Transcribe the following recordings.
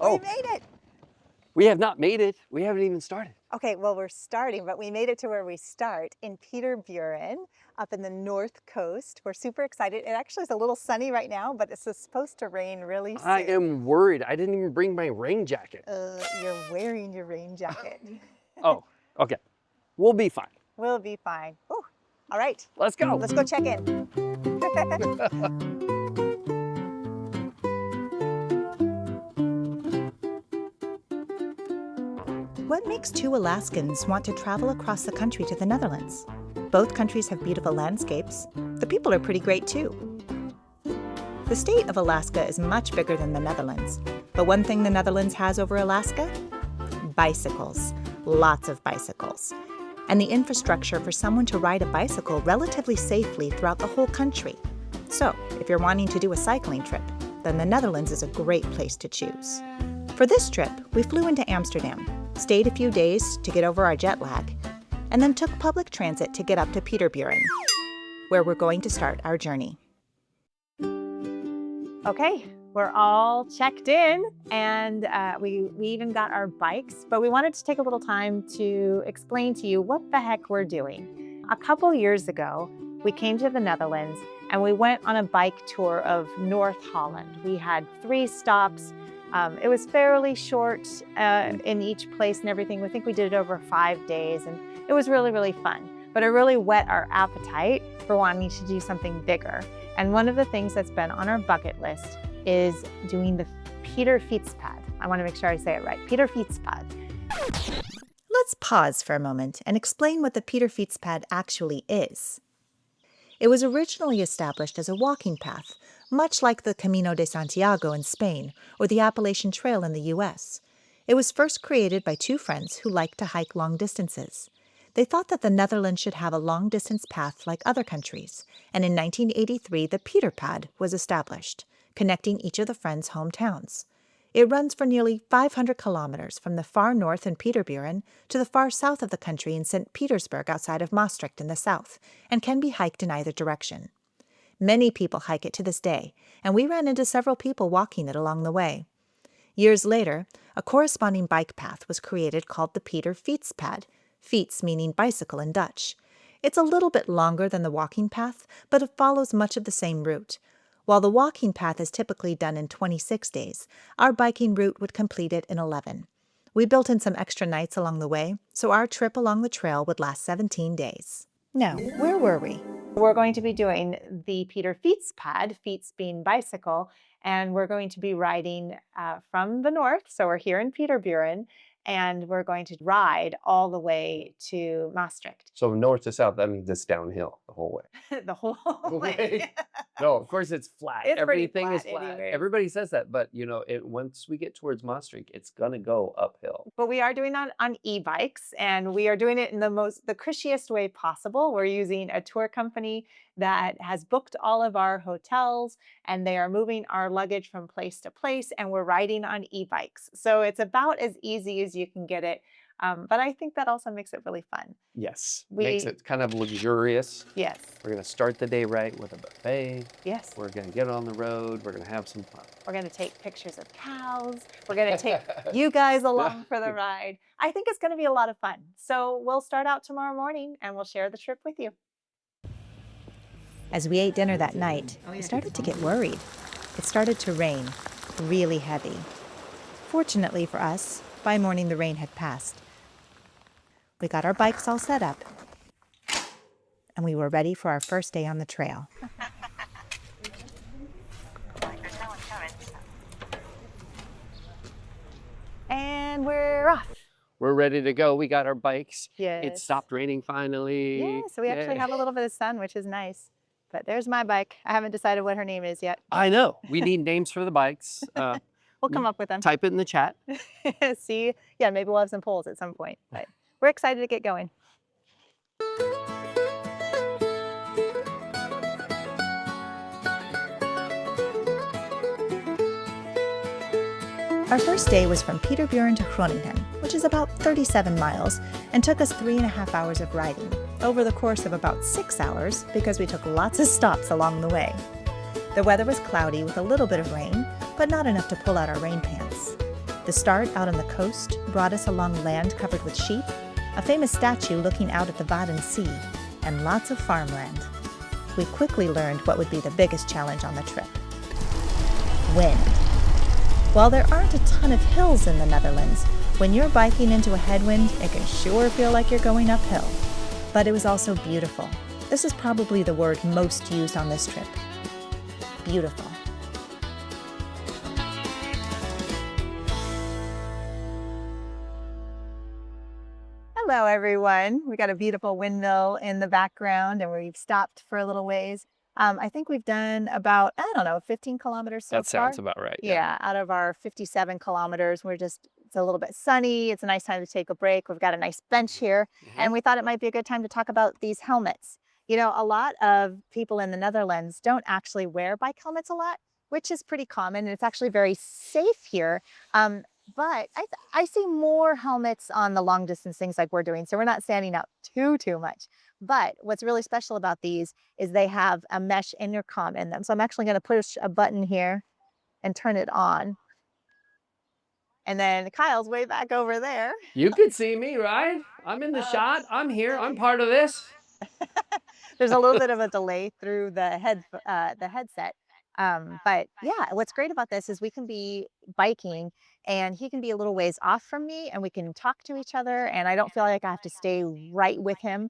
Oh, We made it. we have not made it. We haven't even started. Okay, well, we're starting, but we made it to where we start in Pieterburen up in the north coast. We're super excited. It actually is a little sunny right now, but it's supposed to rain really soon. I am worried. I didn't even bring my rain jacket. You're wearing your rain jacket. Oh, okay. We'll be fine. We'll be fine. Ooh, all right. Let's go. Let's go check in. What makes two Alaskans want to travel across the country to the Netherlands? Both countries have beautiful landscapes. The people are pretty great too. The state of Alaska is much bigger than the Netherlands. But one thing the Netherlands has over Alaska? Bicycles. Lots of bicycles. And the infrastructure for someone to ride a bicycle relatively safely throughout the whole country. So, if you're wanting to do a cycling trip, then the Netherlands is a great place to choose. For this trip, we flew into Amsterdam, stayed a few days to get over our jet lag, and then took public transit to get up to Pieterburen, where we're going to start our journey. Okay, we're all checked in, and we even got our bikes, but we wanted to take a little time to explain to you what the heck we're doing. A couple years ago, we came to the Netherlands, and we went on a bike tour of North Holland. We had 3 stops. It was fairly short in each place and everything. We think we did it over 5 days, and it was really, really fun. But it really whet our appetite for wanting to do something bigger. And one of the things that's been on our bucket list is doing the Pieterfietspad. I want to make sure I say it right. Pieterfietspad. Let's pause for a moment and explain what the Pieterfietspad actually is. It was originally established as a walking path, much like the Camino de Santiago in Spain or the Appalachian Trail in the US. It was first created by 2 friends who liked to hike long distances. They thought that the Netherlands should have a long-distance path like other countries, and in 1983 the Pieterpad was established, connecting each of the friends' hometowns. It runs for nearly 500 kilometers from the far north in Pieterburen to the far south of the country in St. Petersburg outside of Maastricht in the south, and can be hiked in either direction. Many people hike it to this day, and we ran into several people walking it along the way. Years later, a corresponding bike path was created called the Pieterfietspad, fiets meaning bicycle in Dutch. It's a little bit longer than the walking path, but it follows much of the same route. While the walking path is typically done in 26 days, our biking route would complete it in 11. We built in some extra nights along the way, so our trip along the trail would last 17 days. Now, where were we? We're going to be doing the Pieterfietspad, fiets being bicycle, and we're going to be riding from the north, so we're here in Pieterburen, and we're going to ride all the way to Maastricht. So north to south, that means it's downhill the whole way. The whole way. No, of course it's flat. It's pretty Everything is flat flat. anyway. Everybody says that, but you know, once we get towards Maastricht, it's gonna go uphill. But we are doing that on e-bikes, and we are doing it in the cushiest way possible. We're using a tour company that has booked all of our hotels, and they are moving our luggage from place to place, and we're riding on e-bikes. So it's about as easy as you can get it. But I think that also makes it really fun. Yes, makes it kind of luxurious. Yes. We're gonna start the day right with a buffet. Yes. We're gonna get on the road. We're gonna have some fun. We're going to take pictures of cows. We're going to take you guys along for the ride. I think it's going to be a lot of fun. So we'll start out tomorrow morning and we'll share the trip with you. As we ate dinner that night, I started to get worried. It started to rain, really heavy. Fortunately for us, by morning the rain had passed. We got our bikes all set up, and we were ready for our first day on the trail. And we're off. We're ready to go. We got our bikes. Yes. It stopped raining finally. Yeah, so we actually have a little bit of sun, which is nice. But there's my bike. I haven't decided what her name is yet. I know. We need names for the bikes. We'll come up with them. Type it in the chat. See? Yeah, maybe we'll have some polls at some point. But we're excited to get going. Our first day was from Pieterburen to Groningen, which is about 37 miles, and took us 3.5 hours of riding, over the course of about 6 hours because we took lots of stops along the way. The weather was cloudy with a little bit of rain, but not enough to pull out our rain pants. The start out on the coast brought us along land covered with sheep, a famous statue looking out at the Wadden Sea, and lots of farmland. We quickly learned what would be the biggest challenge on the trip: wind. While there aren't a ton of hills in the Netherlands, when you're biking into a headwind, it can sure feel like you're going uphill. But it was also beautiful. This is probably the word most used on this trip. Beautiful. Hello, everyone. We got a beautiful windmill in the background, and we've stopped for a little ways. I think we've done about, 15 kilometers so far. That sounds about right. Yeah, out of our 57 kilometers, it's a little bit sunny. It's a nice time to take a break. We've got a nice bench here, and we thought it might be a good time to talk about these helmets. You know, a lot of people in the Netherlands don't actually wear bike helmets a lot, which is pretty common, and it's actually very safe here. But I see more helmets on the long distance things like we're doing, so we're not standing out too much. But what's really special about these is they have a mesh intercom in them. So I'm actually going to push a button here and turn it on. And then Kyle's way back over there. You can see me, right? I'm in the shot. I'm here. I'm part of this. There's a little bit of a delay through the headset. But yeah, what's great about this is we can be biking and he can be a little ways off from me and we can talk to each other and I don't feel like I have to stay right with him.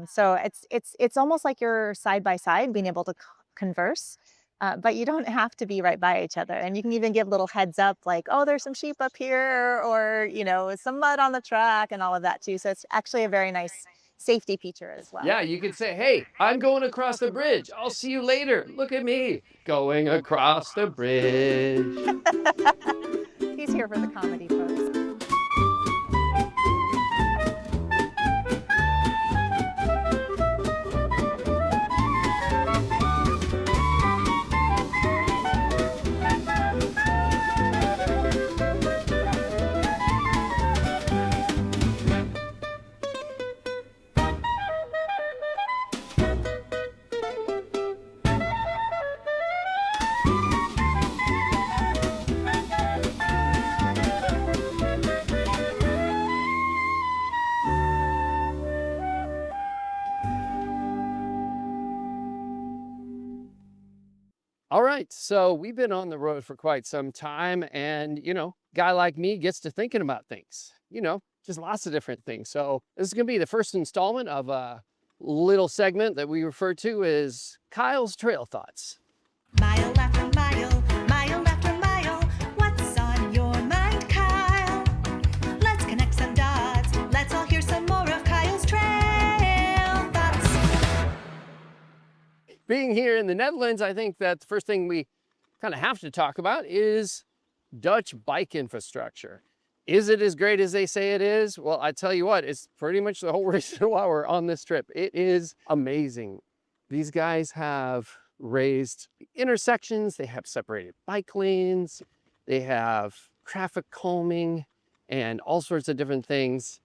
So it's almost like you're side by side being able to converse. But you don't have to be right by each other. And you can even give little heads up like, oh, there's some sheep up here or, some mud on the track and all of that too. So it's actually a very nice safety feature as well. Yeah, you could say, hey, I'm going across the bridge. I'll see you later. Look at me going across the bridge. He's here for the comedy, folks. All right, so we've been on the road for quite some time and, guy like me gets to thinking about things, just lots of different things. So this is going to be the first installment of a little segment that we refer to as Kyle's Trail Thoughts. Mile after mile, mile after mile, what's on your mind, Kyle? Let's connect some dots. Let's all hear some more of Kyle's Trail Thoughts. Being here in the Netherlands, I think that the first thing we kind of have to talk about is Dutch bike infrastructure. Is it as great as they say it is? Well, I tell you what, it's pretty much the whole reason why we're on this trip. It is amazing. These guys have raised intersections, they have separated bike lanes, they have traffic calming and all sorts of different things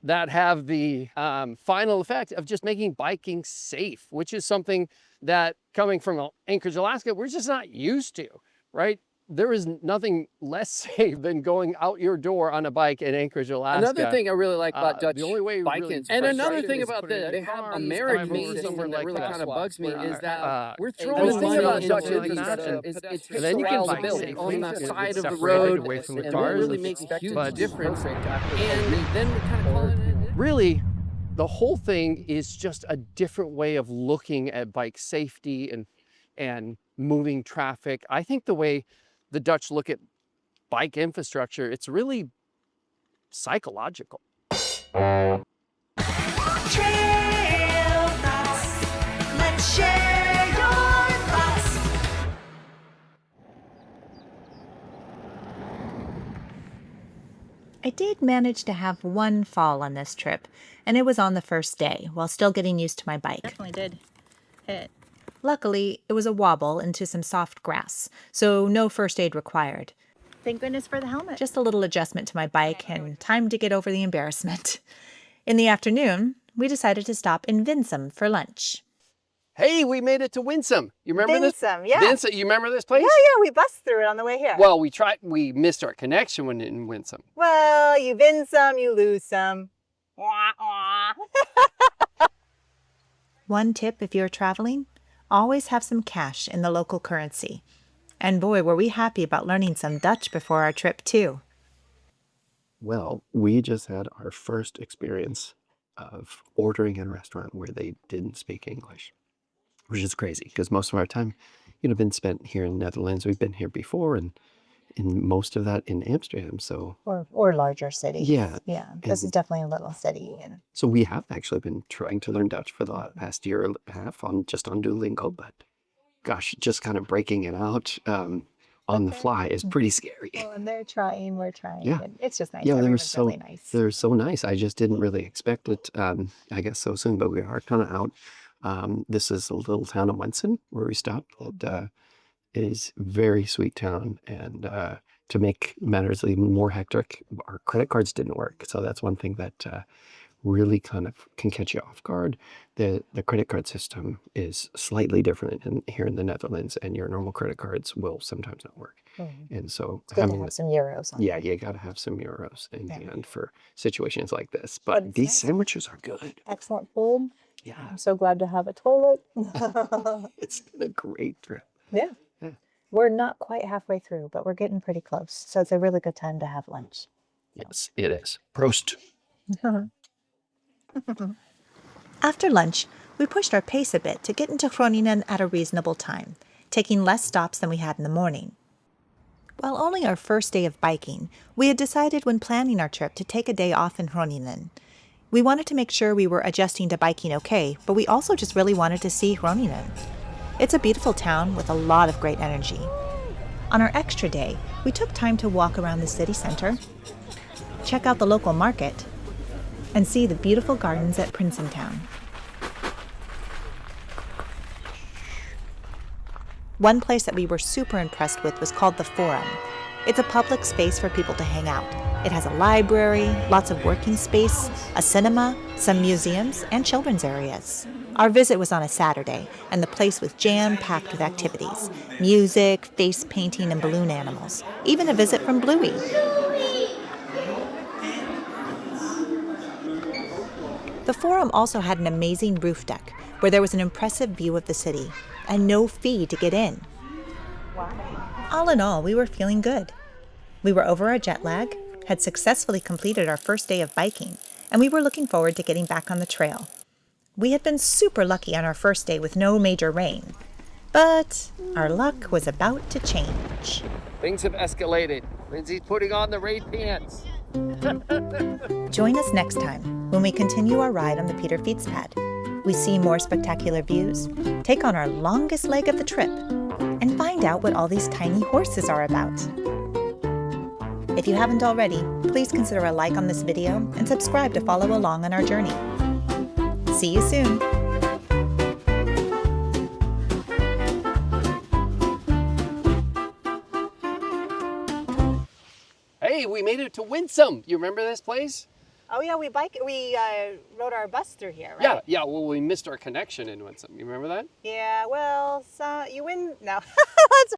that have the final effect of just making biking safe, which is something that coming from Anchorage, Alaska, we're just not used to, right? There is nothing less safe than going out your door on a bike in Anchorage, Alaska. Another thing I really like about Dutch the only way bike really and another frustrated thing is about putting the it they in have cars, American drive over thing somewhere that like really that. kind of bugs me is that we're the throwing thing money about into Dutch Dutch infrastructure, infrastructure. It and then you takes a can while to bike build safely. on the It's side of the separated road, away from the and cars. it really makes a huge But difference. And then we kind of call it really, the whole thing is just a different way of looking at bike safety and moving traffic. I think the way the Dutch look at bike infrastructure, it's really psychological. Trail Thoughts. Let's share your thoughts. I did manage to have one fall on this trip, and it was on the first day, while still getting used to my bike. Definitely did hit. Luckily, it was a wobble into some soft grass, so no first aid required. Thank goodness for the helmet. Just a little adjustment to my bike and time to get over the embarrassment. In the afternoon, we decided to stop in Winsum for lunch. Hey, we made it to Winsum. You remember this? Winsum, yeah. Winsum, you remember this place? Yeah, we bussed through it on the way here. Well, we missed our connection when in Winsum. Well, you win some, you lose some. Wah, wah. One tip if you're traveling, always have some cash in the local currency. And boy, were we happy about learning some Dutch before our trip too. Well, we just had our first experience of ordering in a restaurant where they didn't speak English, which is crazy because most of our time, been spent here in the Netherlands. We've been here before, and in most of that in Amsterdam. So Or larger cities. yeah, Yeah, this is definitely a little city. And so we have actually been trying to learn Dutch for the past year and a half on Duolingo, but gosh, just kind of breaking it out on the fly is pretty scary. well, and they're trying, we're trying. Yeah. And it's just nice. Yeah, Everyone's really nice. they're so nice. I just didn't really expect it, I guess so soon, but we are kind of out. This is a little town of Winsum where we stopped that is very sweet town. And to make matters even more hectic, our credit cards didn't work. So that's one thing that really kind of can catch you off guard. The credit card system is slightly different here in the Netherlands, and your normal credit cards will sometimes not work. And so It's good to have some euros on. yeah, you got to have some euros in hand for situations like this. But But it's these nice. sandwiches are good. Excellent food. Yeah, I'm so glad to have a toilet. it's been a great trip. Yeah. Yeah. We're not quite halfway through, but we're getting pretty close. So it's a really good time to have lunch. Yes, it is. Prost. After lunch, we pushed our pace a bit to get into Groningen at a reasonable time, taking less stops than we had in the morning. While only our first day of biking, we had decided when planning our trip to take a day off in Groningen. We wanted to make sure we were adjusting to biking okay, but we also just really wanted to see Groningen. It's a beautiful town with a lot of great energy. On our extra day, we took time to walk around the city center, check out the local market, and see the beautiful gardens at Prinsentown. One place that we were super impressed with was called the Forum. It's a public space for people to hang out. It has a library, lots of working space, a cinema, some museums, and children's areas. Our visit was on a Saturday, and the place was jam-packed with activities: music, face painting, and balloon animals. Even a visit from Bluey. The Forum also had an amazing roof deck where there was an impressive view of the city and no fee to get in. All in all, we were feeling good. We were over our jet lag, had successfully completed our first day of biking, and we were looking forward to getting back on the trail. We had been super lucky on our first day with no major rain, but our luck was about to change. Things have escalated. Lindsay's putting on the rain pants. Join us next time when we continue our ride on the Pieterfietspad. We see more spectacular views, take on our longest leg of the trip, and find out what all these tiny horses are about. If you haven't already, please consider a like on this video and subscribe to follow along on our journey. See you soon! Hey, we made it to Winsum. You remember this place? Oh yeah, we rode our bus through here, right? Yeah. Well, we missed our connection in Winsum. You remember that? Yeah, well, so you win. No,